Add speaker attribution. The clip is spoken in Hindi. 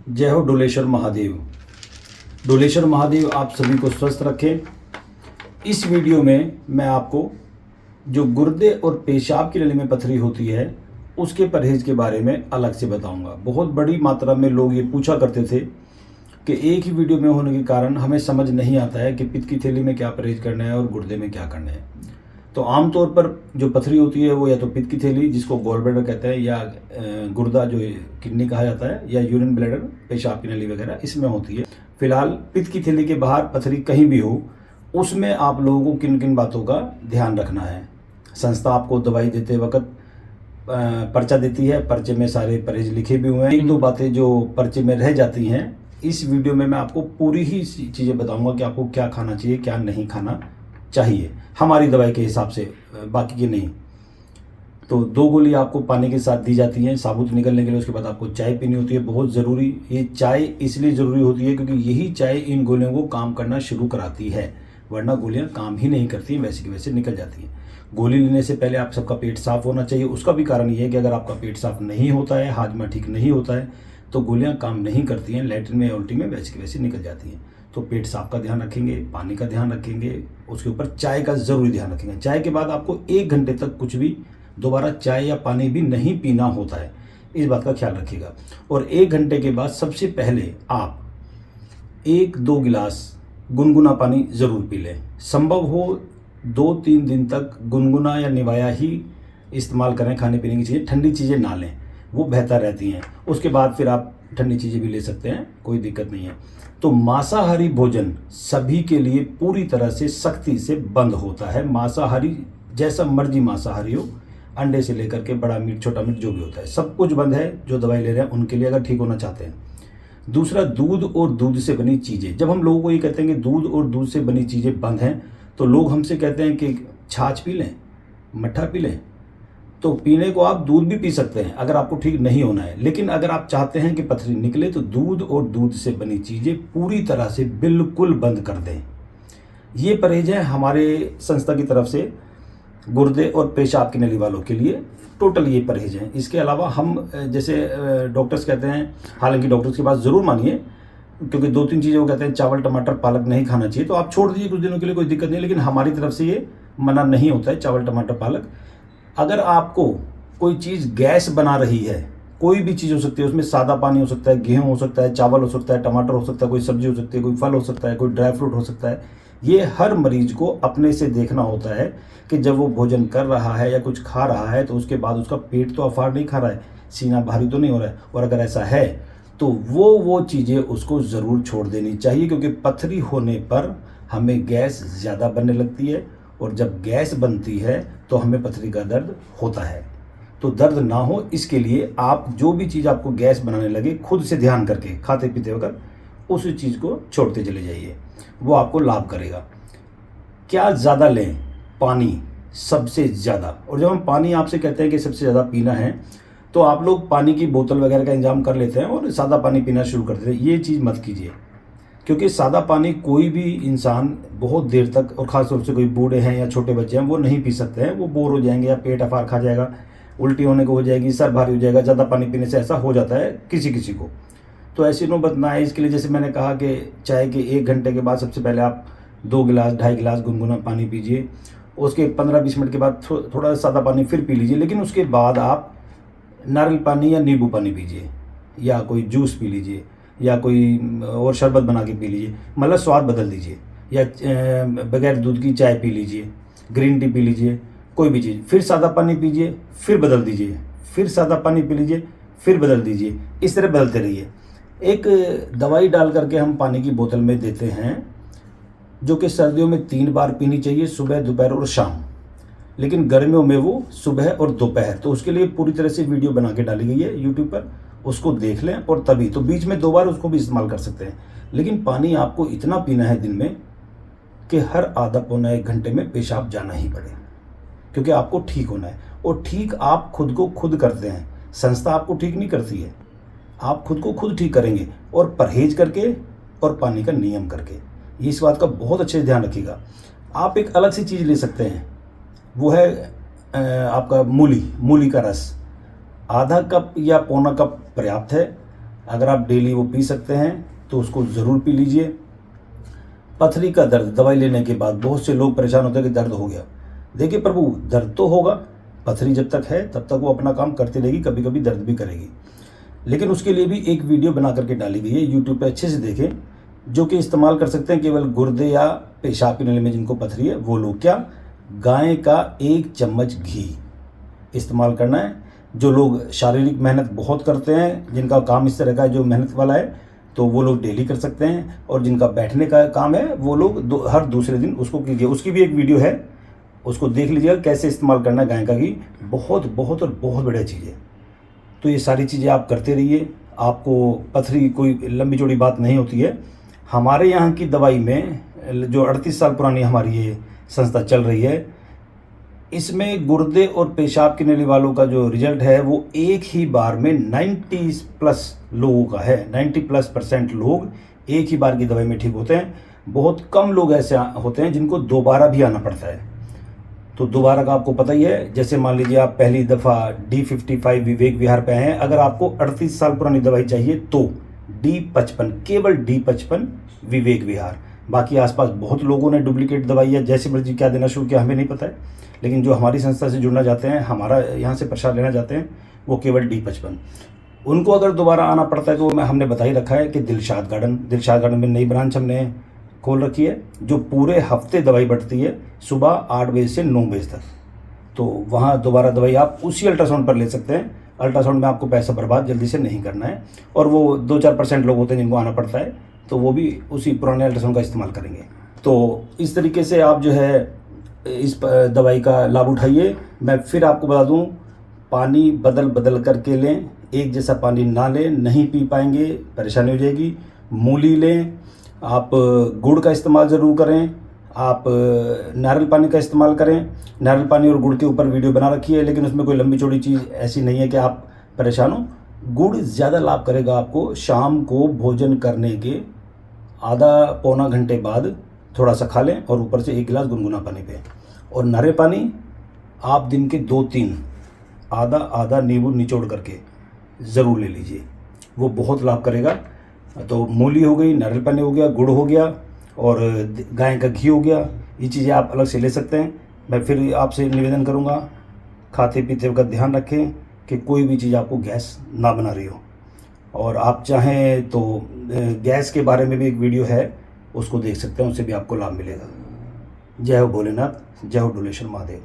Speaker 1: जय हो डोलेश्वर महादेव। डोलेश्वर महादेव आप सभी को स्वस्थ रखें। इस वीडियो में मैं आपको जो गुर्दे और पेशाब की नली में पथरी होती है उसके परहेज के बारे में अलग से बताऊंगा। बहुत बड़ी मात्रा में लोग ये पूछा करते थे कि एक ही वीडियो में होने के कारण हमें समझ नहीं आता है कि पित्त की थैली में क्या परहेज करना है और गुर्दे में क्या करना है। तो आमतौर पर जो पथरी होती है वो या तो पित्त की थैली जिसको गॉल ब्लैडर कहते हैं, या गुर्दा जो किडनी कहा जाता है, या यूरिन ब्लैडर पेशाब की नली वगैरह इसमें होती है। फिलहाल पित्त की थैली के बाहर पथरी कहीं भी हो उसमें आप लोगों को किन किन बातों का ध्यान रखना है। संस्था आपको दवाई देते वक्त पर्चा देती है, पर्चे में सारे परहेज लिखे भी हुए हैं। एक दो बातें जो पर्चे में रह जाती हैं इस वीडियो में मैं आपको पूरी ही चीज़ें बताऊंगा कि आपको क्या खाना चाहिए क्या नहीं खाना चाहिए हमारी दवाई के हिसाब से, बाकी की नहीं। तो 2 गोली आपको पानी के साथ दी जाती हैं साबुत निकलने के लिए। उसके बाद आपको चाय पीनी होती है, बहुत ज़रूरी। ये चाय इसलिए ज़रूरी होती है क्योंकि यही चाय इन गोलियों को काम करना शुरू कराती है, वरना गोलियां काम ही नहीं करती, वैसे की वैसे निकल जाती हैं। गोली लेने से पहले आप सबका पेट साफ होना चाहिए। उसका भी कारण ये है कि अगर आपका पेट साफ नहीं होता है, हाजमा ठीक नहीं होता है, तो गोलियां काम नहीं करती हैं, लैट्रिन में उल्टी में वैसे की वैसे निकल जाती हैं। तो पेट साफ का ध्यान रखेंगे, पानी का ध्यान रखेंगे, उसके ऊपर चाय का ज़रूरी ध्यान रखेंगे। चाय के बाद आपको 1 घंटे तक कुछ भी दोबारा चाय या पानी भी नहीं पीना होता है, इस बात का ख्याल रखिएगा। और 1 घंटे के बाद सबसे पहले आप 1-2 गिलास गुनगुना पानी ज़रूर पी लें। संभव हो 2-3 दिन तक गुनगुना या निवाया ही इस्तेमाल करें। खाने पीने की चीज़ें, ठंडी चीज़ें ना लें, वो बेहतर रहती हैं। उसके बाद फिर आप ठंडी चीज़ें भी ले सकते हैं, कोई दिक्कत नहीं है। तो मांसाहारी भोजन सभी के लिए पूरी तरह से सख्ती से बंद होता है। मांसाहारी जैसा मर्जी मांसाहारी हो, अंडे से लेकर के बड़ा मीट छोटा मीट जो भी होता है सब कुछ बंद है। जो दवाई ले रहे हैं उनके लिए, अगर ठीक होना चाहते हैं। दूसरा, दूध और दूध से बनी चीज़ें। जब हम लोगों को ये कहते हैं कि दूध और दूध से बनी चीज़ें बंद हैं, तो लोग हमसे कहते हैं कि छाछ पी लें, मट्ठा पी लें। तो पीने को आप दूध भी पी सकते हैं अगर आपको ठीक नहीं होना है, लेकिन अगर आप चाहते हैं कि पथरी निकले तो दूध और दूध से बनी चीज़ें पूरी तरह से बिल्कुल बंद कर दें। ये परहेज है हमारे संस्था की तरफ से गुर्दे और पेशाब की नली वालों के लिए, टोटल ये परहेज हैं। इसके अलावा हम जैसे डॉक्टर्स कहते हैं, हालांकि डॉक्टर्स की बात ज़रूर मानिए, क्योंकि 2-3 चीज़ें वो कहते हैं चावल टमाटर पालक नहीं खाना चाहिए, तो आप छोड़ दीजिए कुछ दिनों के लिए, कोई दिक्कत नहीं। लेकिन हमारी तरफ से ये मना नहीं होता है चावल टमाटर पालक। अगर आपको कोई चीज़ गैस बना रही है, कोई भी चीज़ हो सकती है, उसमें सादा पानी हो सकता है, गेहूँ हो सकता है, चावल हो सकता है, टमाटर हो सकता है, कोई सब्जी हो सकती है, कोई फल हो सकता है, कोई ड्राई फ्रूट हो सकता है। ये हर मरीज को अपने से देखना होता है कि जब वो भोजन कर रहा है या कुछ खा रहा है तो उसके बाद उसका पेट तो अफार नहीं खा रहा है, सीना भारी तो नहीं हो रहा है। और अगर ऐसा है तो वो चीज़ें उसको ज़रूर छोड़ देनी चाहिए, क्योंकि पथरी होने पर हमें गैस ज़्यादा बनने लगती है, और जब गैस बनती है तो हमें पथरी का दर्द होता है। तो दर्द ना हो इसके लिए आप जो भी चीज़ आपको गैस बनाने लगे, खुद से ध्यान करके खाते पीते वक्त उस चीज़ को छोड़ते चले जाइए, वो आपको लाभ करेगा। क्या ज़्यादा लें? पानी सबसे ज़्यादा। और जब हम पानी आपसे कहते हैं कि सबसे ज़्यादा पीना है, तो आप लोग पानी की बोतल वगैरह का इंतजाम कर लेते हैं और सादा पानी पीना शुरू कर देते हैं। ये चीज़ मत कीजिए, क्योंकि सादा पानी कोई भी इंसान बहुत देर तक, और ख़ास तौर से कोई बूढ़े हैं या छोटे बच्चे हैं, वो नहीं पी सकते हैं। वो बोर हो जाएंगे या पेट अफार खा जाएगा, उल्टी होने को हो जाएगी, सर भारी हो जाएगा। ज़्यादा पानी पीने से ऐसा हो जाता है किसी किसी को। तो ऐसी नौबत ना आए इसके लिए जैसे मैंने कहा कि चाय के 1 घंटे के बाद सबसे पहले आप 2 गिलास 2.5 गिलास गुनगुना पानी पीजिए। उसके 15-20 मिनट के बाद थोड़ा सादा पानी फिर पी लीजिए। लेकिन उसके बाद आप नारियल पानी या नींबू पानी पीजिए, या कोई जूस पी लीजिए, या कोई और शरबत बना के पी लीजिए। मतलब स्वाद बदल दीजिए, या बगैर दूध की चाय पी लीजिए, ग्रीन टी पी लीजिए, कोई भी चीज़। फिर सादा पानी पीजिए, फिर बदल दीजिए, फिर सादा पानी पी लीजिए, फिर बदल दीजिए। इस तरह बदलते रहिए। एक दवाई डाल करके हम पानी की बोतल में देते हैं, जो कि सर्दियों में 3 बार पीनी चाहिए, सुबह दोपहर और शाम। लेकिन गर्मियों में वो सुबह और दोपहर। तो उसके लिए पूरी तरह से वीडियो बना के डाली गई है यूट्यूब पर, उसको देख लें। और तभी तो बीच में 2 बार उसको भी इस्तेमाल कर सकते हैं। लेकिन पानी आपको इतना पीना है दिन में कि हर आधा पौना 1 घंटे में पेशाब जाना ही पड़े, क्योंकि आपको ठीक होना है। और ठीक आप खुद को खुद करते हैं, संस्था आपको ठीक नहीं करती है। आप खुद को खुद ठीक करेंगे, और परहेज करके और पानी का नियम करके। ये इस बात का बहुत अच्छे से ध्यान रखिएगा। आप एक अलग सी चीज़ ले सकते हैं, वो है आपका मूली का रस। आधा कप या पौना कप पर्याप्त है। अगर आप डेली वो पी सकते हैं तो उसको ज़रूर पी लीजिए। पथरी का दर्द दवाई लेने के बाद बहुत से लोग परेशान होते हैं कि दर्द हो गया। देखिए प्रभु, दर्द तो होगा, पथरी जब तक है तब तक वो अपना काम करती रहेगी, कभी कभी दर्द भी करेगी। लेकिन उसके लिए भी एक वीडियो बना करके डाली गई है, यूट्यूब पे अच्छे से देखें, जो कि इस्तेमाल कर सकते हैं केवल गुर्दे या पेशाब की नली में जिनको पथरी है वो लोग। क्या? गाय का 1 चम्मच घी इस्तेमाल करना है। जो लोग शारीरिक मेहनत बहुत करते हैं, जिनका काम इस तरह का जो मेहनत वाला है, तो वो लोग डेली कर सकते हैं। और जिनका बैठने का काम है वो लोग हर दूसरे दिन उसको कीजिए। उसकी भी एक वीडियो है, उसको देख लीजिएगा कैसे इस्तेमाल करना है गाय का घी। बहुत बहुत और बहुत बढ़िया चीज़ है। तो ये सारी चीज़ें आप करते रहिए, आपको पथरी कोई लंबी चौड़ी बात नहीं होती है। हमारे यहाँ की दवाई में जो 38 साल पुरानी हमारी ये संस्था चल रही है, इसमें गुर्दे और पेशाब की नली वालों का जो रिजल्ट है वो एक ही बार में 90+ लोगों का है। 90+% लोग एक ही बार की दवाई में ठीक होते हैं। बहुत कम लोग ऐसे होते हैं जिनको दोबारा भी आना पड़ता है। तो दोबारा का आपको पता ही है, जैसे मान लीजिए आप पहली दफ़ा D55 विवेक विहार पे आए हैं, अगर आपको 38 साल पुरानी दवाई चाहिए तो D55, केवल D55 विवेक विहार। बाकी आसपास बहुत लोगों ने डुप्लीकेट दवाई है जैसे मर्जी क्या देना शुरू किया, हमें नहीं पता है। लेकिन जो हमारी संस्था से जुड़ना चाहते हैं, हमारा यहाँ से प्रसाद लेना चाहते हैं, वो केवल D55। उनको अगर दोबारा आना पड़ता है तो हमने बता ही रखा है कि दिलशाद गार्डन में नई ब्रांच हमने खोल रखी है, जो पूरे हफ्ते दवाई बढ़ती है सुबह 8 बजे से 9 बजे तक। तो वहाँ दोबारा दवाई आप उसी अल्ट्रासाउंड पर ले सकते हैं। अल्ट्रासाउंड में आपको पैसा बर्बाद जल्दी से नहीं करना है। और वो 2-4% लोग होते हैं जिनको आना पड़ता है, तो वो भी उसी पुराने अल्ट्रासाउंड का इस्तेमाल करेंगे। तो इस तरीके से आप जो है इस दवाई का लाभ उठाइए। मैं फिर आपको बता दूँ, पानी बदल करके लें, एक जैसा पानी ना लें, नहीं पी पाएंगे, परेशानी हो जाएगी। मूली लें, आप गुड़ का इस्तेमाल ज़रूर करें, आप नारियल पानी का इस्तेमाल करें। नारियल पानी और गुड़ के ऊपर वीडियो बना रखी है, लेकिन उसमें कोई लंबी चौड़ी चीज़ ऐसी नहीं है कि आप परेशान हो। गुड़ ज़्यादा लाभ करेगा आपको। शाम को भोजन करने के आधा पौना घंटे बाद थोड़ा सा खा लें और ऊपर से 1 गिलास गुनगुना पानी पे। और नारियल पानी आप दिन के 2-3 आधा नींबू निचोड़ करके ज़रूर ले लीजिए, वो बहुत लाभ करेगा। तो मूली हो गई, नारियल पानी हो गया, गुड़ हो गया और गाय का घी हो गया, ये चीज़ें आप अलग से ले सकते हैं। मैं फिर आपसे निवेदन करूँगा, खाते पीते वक्त ध्यान रखें कि कोई भी चीज़ आपको गैस ना बना रही हो। और आप चाहें तो गैस के बारे में भी एक वीडियो है, उसको देख सकते हैं, उससे भी आपको लाभ मिलेगा। जय हो भोलेनाथ, जय हो डोलेश्वर महादेव।